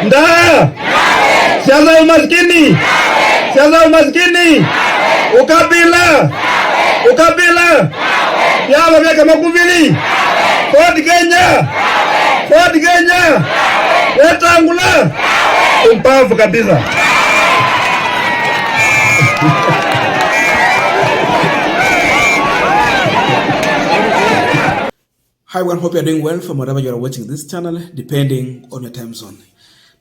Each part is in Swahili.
Nda siasa ya umaskini, siasa ya umaskini, ukabila yaba vyake makuvili Ford Kenya Wetangula umpavu kabisa. Hi everyone, hope you are doing well from wherever you are watching this channel, depending on your time zone.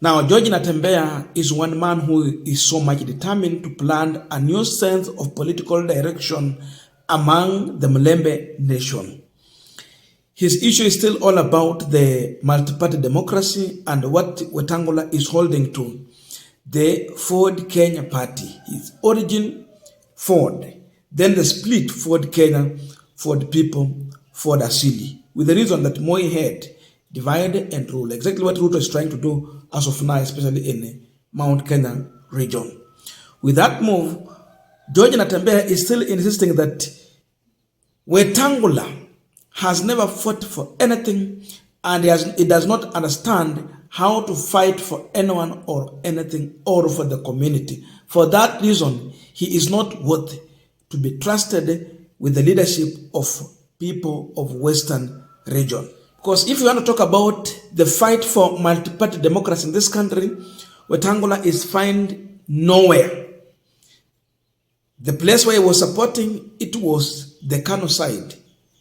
Now, George Natembeya is one man who is so much determined to plant a new sense of political direction among the Mulembe nation. His issue is still all about the multi-party democracy and what Wetangula is holding to, the Ford Kenya party. His origin, Ford, then the split Ford Kenya, Ford people, Ford Asili, with the reason that Moi had divide and rule, exactly what Ruto is trying to do as of now, especially in Mount Kenya region. With that move, George Natembeya is still insisting that Wetangula has never fought for anything and he does not understand how to fight for anyone or anything or for the community. For that reason, he is not worthy to be trusted with the leadership of people of Western region. Because if you want to talk about the fight for multi-party democracy in this country, Wetangula is found nowhere. The place where he was supporting, it was the Kano side,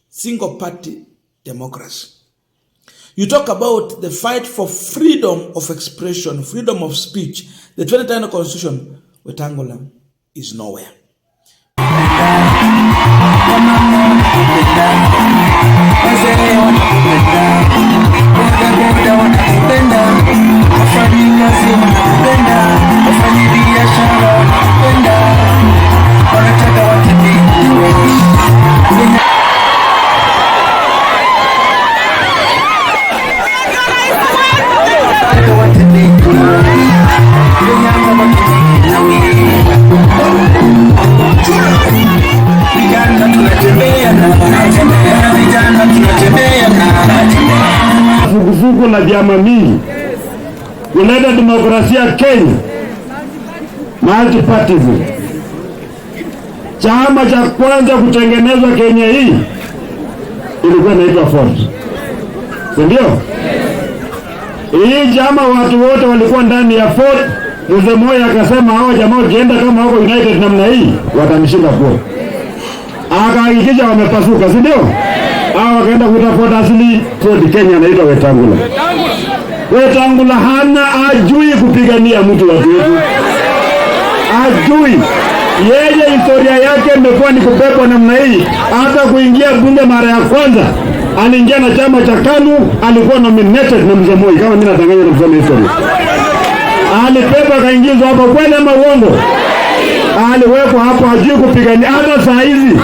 single-party democracy. You talk about the fight for freedom of expression, freedom of speech, the 2010 Constitution, Wetangula is nowhere. Vuguvugu la vyama mingi kuleta demokrasia Kenya, multi-partyism. Chama cha kwanza kutengenezwa Kenya hii ilikuwa inaitwa Ford, ndio? Hii chama watu wote walikuwa ndani ya Ford. Mzee Moi akasema hao jamaa wakienda kama wako united namna hii watamshinda kwa. Akahakikisha wamepasuka, si ndio? Hao wakaenda kuita Ford Asili, Ford Kenya inaitwa Wetangula. Wetangula hana ajui kupigania mtu wa wetu. Ajui. Yeye historia yake imekuwa ni kubebwa namna hii. Hata kuingia bunge mara ya kwanza aliingia na chama cha KANU, alikuwa nominated na Mzee Moi, kama mimi natanganya na kusoma historia. Alipepa kaingizwa hapo, kweli ama uongo? Aliwekwa hapo, ajui kupigania. Hata saa hizi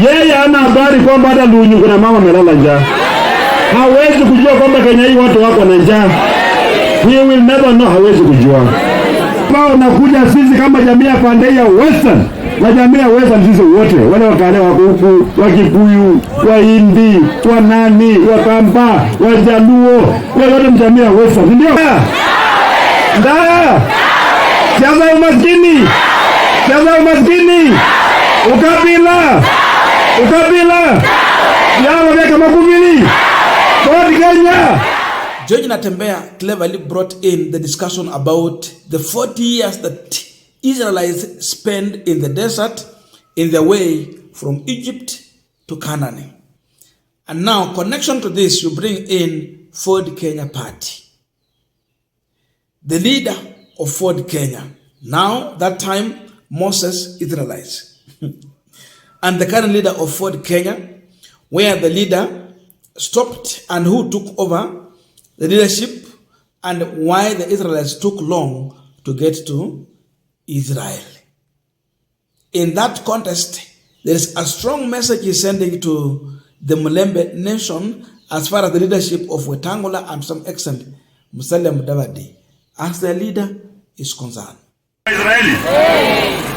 yeye hana habari kwamba hata Luhya kuna mama amelala njaa. Hawezi kujua kwamba Kenya hii watu wako na njaa. He will never know, hawezi kujua. Bao nakuja sisi kama jamii ya pande ya Western, na jamii ya Western sisi wote, wale wakale wa huku, wa Kikuyu, wa Hindi, wa nani, wa Kamba, wa Jaluo, wale wote jamii ya Western, ndio? Nda siasa ya umaskini, ukabila yaba vyake makuvili Ford Kenya. George Natembeya cleverly brought in the discussion about the 40 years that Israelites spent in the desert in their way from Egypt to Canaan. And now, connection to this, you bring in Ford Kenya party. The leader of Ford Kenya, now that time Moses Israelites. And the current leader of Ford Kenya, where the leader stopped and who took over the leadership and why the Israelites took long to get to Israel. In that context, there is a strong message he's sending to the Mulembe nation as far as the leadership of Wetangula and some extent Musalia Mudavadi as their leader is concerned.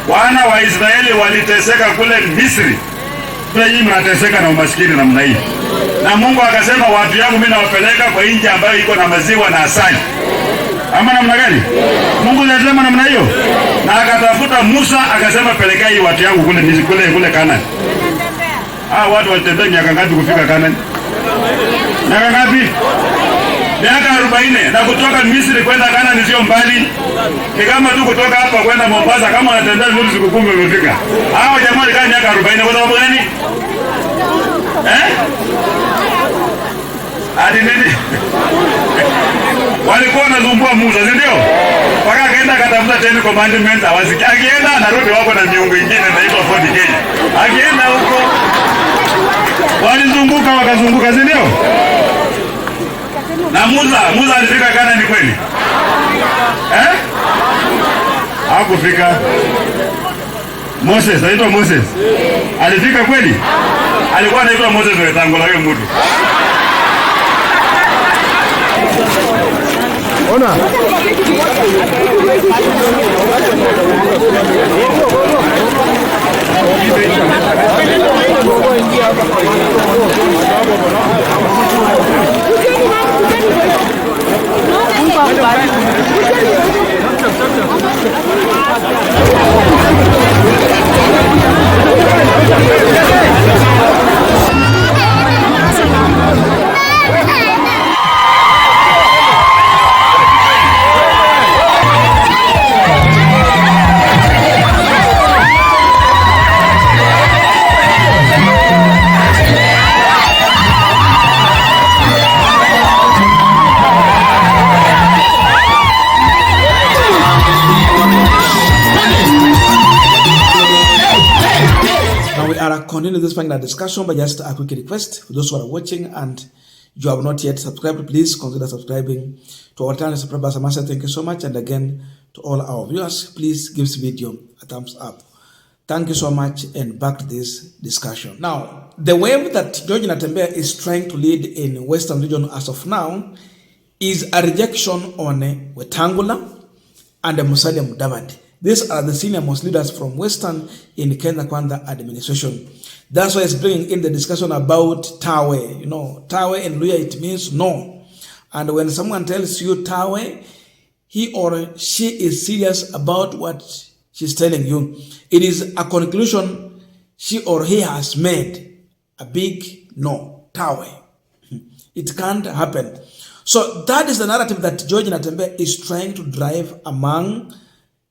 Wana wa Israeli waliteseka kule Misri. Tunyi mnateseka na umaskini namna hii. Na Mungu akasema watu yangu mimi nawapeleka kwa nchi ambayo iko na maziwa na asali. Ama namna gani? Mungu alisema namna hiyo. Na akatafuta Musa akasema pelekea hii watu yangu kule Kanani. Watu walitembea miaka ngapi kufika Kanani? Miaka ngapi? Miaka 40. Na kutoka Misri kwenda Kanani sio mbali. Ni kama tu kutoka hapa kwenda Mombasa, kama unatembea vizuri siku 10 umefika. Hao jamaa walikaa miaka 40 kwa sababu gani? Hadi nini? Walikuwa wanazumbua Musa, si ndio? Paka akaenda akatafuta 10 commandments, akienda anarudi wako na miungu ingine inaitwa 40 Kenya. Akienda huko walizunguka wakazunguka, si ndio? Na Musa alifika Kanani kweli? Hakufika. Moses, anaitwa Moses. Alifika kweli? Alikuwa anaitwa Moses Wetangula yule mtu. Ona. Continue this final discussion, but just a quick request for those who are watching and you have not yet subscribed, please consider subscribing to our channel. Thank you so much, and again to all our viewers, please give this video a thumbs up. Thank you so much, and back to this discussion. Now, the wave that George Natembeya is trying to lead in Western region as of now is a rejection on Wetangula and Musalia Mudavadi. These are the senior most leaders from Western in Kenya Kwanza administration. That's why it's bringing in the discussion about Tawe. You know, Tawe in Luhya, it means no. And when someone tells you Tawe, he or she is serious about what she's telling you. It is a conclusion she or he has made. A big no. Tawe. It can't happen. So that is the narrative that George Natembeya is trying to drive among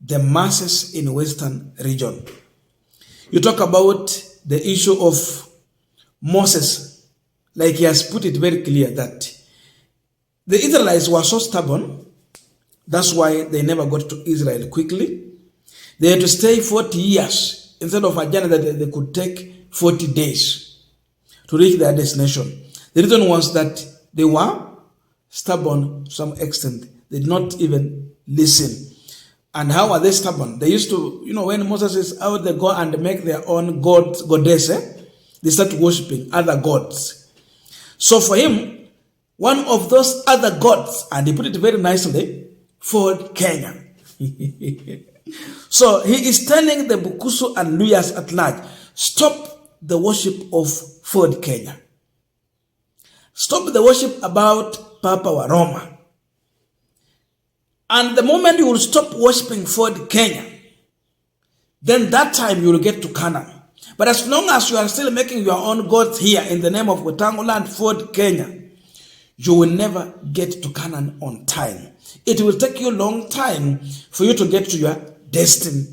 the masses in Western region. You talk about the issue of Moses, like he has put it very clear that the Israelites were so stubborn, that's why they never got to Israel quickly. They had to stay 40 years instead of a journey that they could take 40 days to reach their destination. The reason was that they were stubborn to some extent. They did not even listen. And how are they stubborn? They used to, when Moses is out, they go and make their own goddess. They start worshiping other gods. So for him, one of those other gods, and he put it very nicely, Ford Kenya. So he is telling the Bukusu and Luhyas at large, stop the worship of Ford Kenya. Stop the worship about Papa Waroma. And the moment you will stop worshipping Ford Kenya, then that time you will get to Canaan. But as long as you are still making your own gods here in the name of Wetangula and Ford Kenya, you will never get to Canaan on time. It will take you a long time for you to get to your destiny.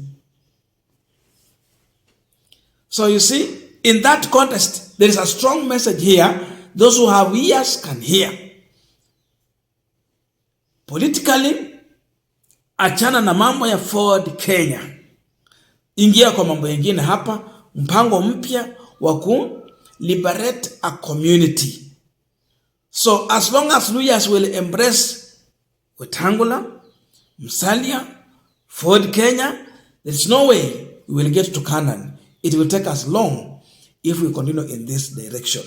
So you see, in that context, there is a strong message here. Those who have ears can hear. Politically, achana na mambo ya Ford Kenya. Ingia kwa mambo yengine hapa, mpango mpya wa ku liberate a community. So as long as Luhyas will embrace Wetangula, Musalia, Ford Kenya, there is no way we will get to Canaan. It will take us long if we continue in this direction.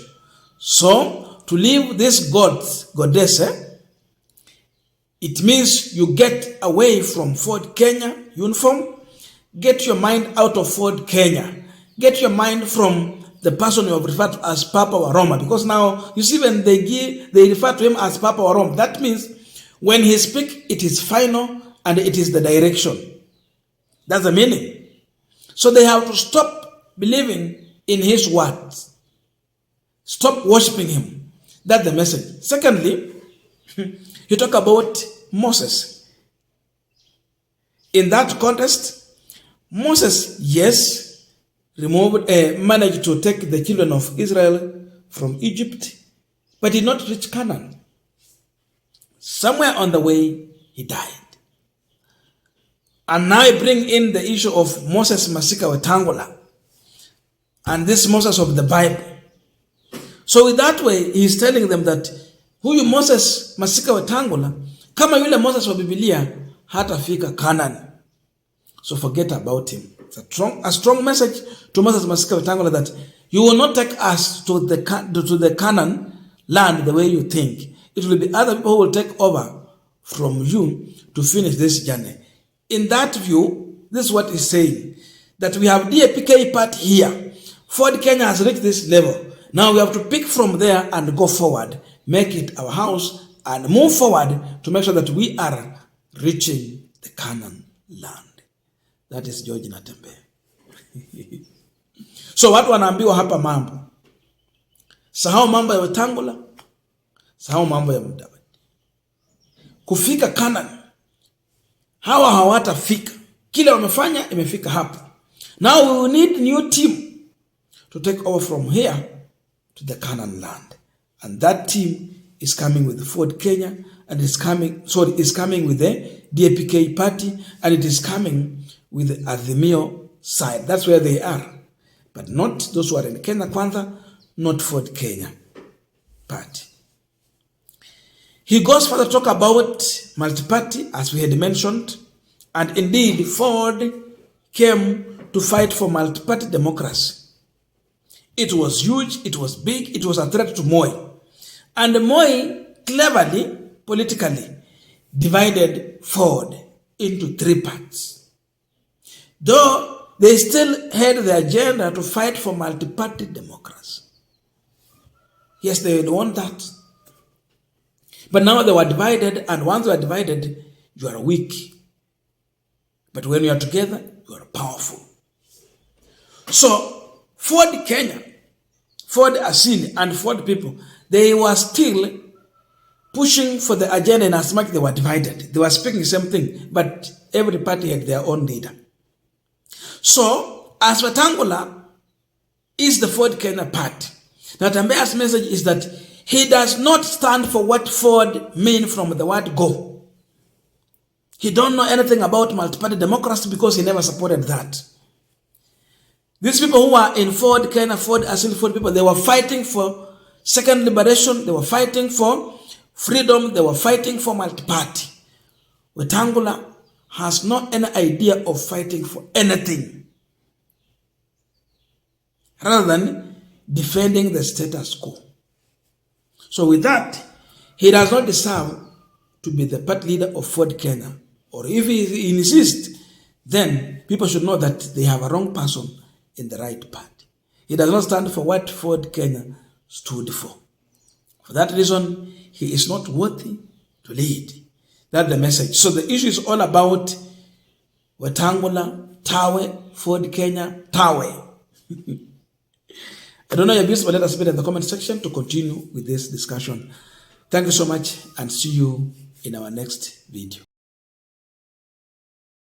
So to leave this goddess, it means you get away from Ford Kenya uniform. Get your mind out of Ford Kenya. Get your mind from the person you have referred to as Papa Waroma. Because now, you see, when they refer to him as Papa Waroma, that means When he speaks, it is final and it is the direction. That's the meaning. So they have to stop believing in his words. Stop worshiping him. That's the message. Secondly, he talk about Moses. In that context, Moses, yes, managed to take the children of Israel from Egypt, but did not reach Canaan. Somewhere on the way, he died. And now I bring in the issue of Moses Masika Wetangula and this Moses of the Bible. So in that way, he is telling them that huyu Moses Masika Wetangula, kama yule Moses wa Biblia, hatafika Canaan. So forget about him. It's a strong message to Moses Masika Wetangula that you will not take us to the Canaan land the way you think. It will be other people who will take over from you to finish this journey. In that view, this is what he's saying, that we have DAPK part here. Ford Kenya has reached this level. Now we have to pick from there and go forward, make it our house, and move forward to make sure that we are reaching the Canaan land. That is George Natembeya. So watu wanaambiwa hapa mambo. Sahau mambo ya Wetangula, sahau mambo ya Mudavadi. Kufika Canaan, hawa hawatafika. Kile wamefanya imefika hapa. Now we will need new team to take over from here to the Canaan land. And that team is coming with Ford Kenya, and is coming with the DAPK party, and it is coming with the Azimio side. That's where they are. But not those who are in Kenya Kwanza, not Ford Kenya party. He goes further to talk about multi-party, as we had mentioned, and indeed Ford came to fight for multi-party democracy. It was huge, it was big, it was a threat to Moi. And Moi cleverly, politically, divided Ford into three parts. Though they still had the agenda to fight for multi-party democracy. Yes, they would want that. But now they were divided, and once you are divided, you are weak. But when you are together, you are powerful. So, Ford Kenya, Ford Asili, and Ford people, they were still pushing for the agenda in as much they were divided. They were speaking the same thing, but every party had their own leader. So, as Wetangula is the Ford Kenya party, Natembeya's message is that he does not stand for what Ford means from the word go. He don't know anything about multi-party democracy because he never supported that. These people who are in Ford Kenya, Ford Asili, Ford people, they were fighting for second liberation, they were fighting for freedom, they were fighting for multi-party. Wetangula has not any idea of fighting for anything rather than defending the status quo. So with that, he does not deserve to be the party leader of Ford Kenya. Or if he insists, then people should know that they have a wrong person in the right party. He does not stand for what Ford Kenya stood for. For that reason, he is not worthy to lead. That's the message. So the issue is all about Wetangula, Tawe, Ford Kenya, Tawe. I don't know your views, but let us put in the comment section to continue with this discussion. Thank you so much, and see you in our next video.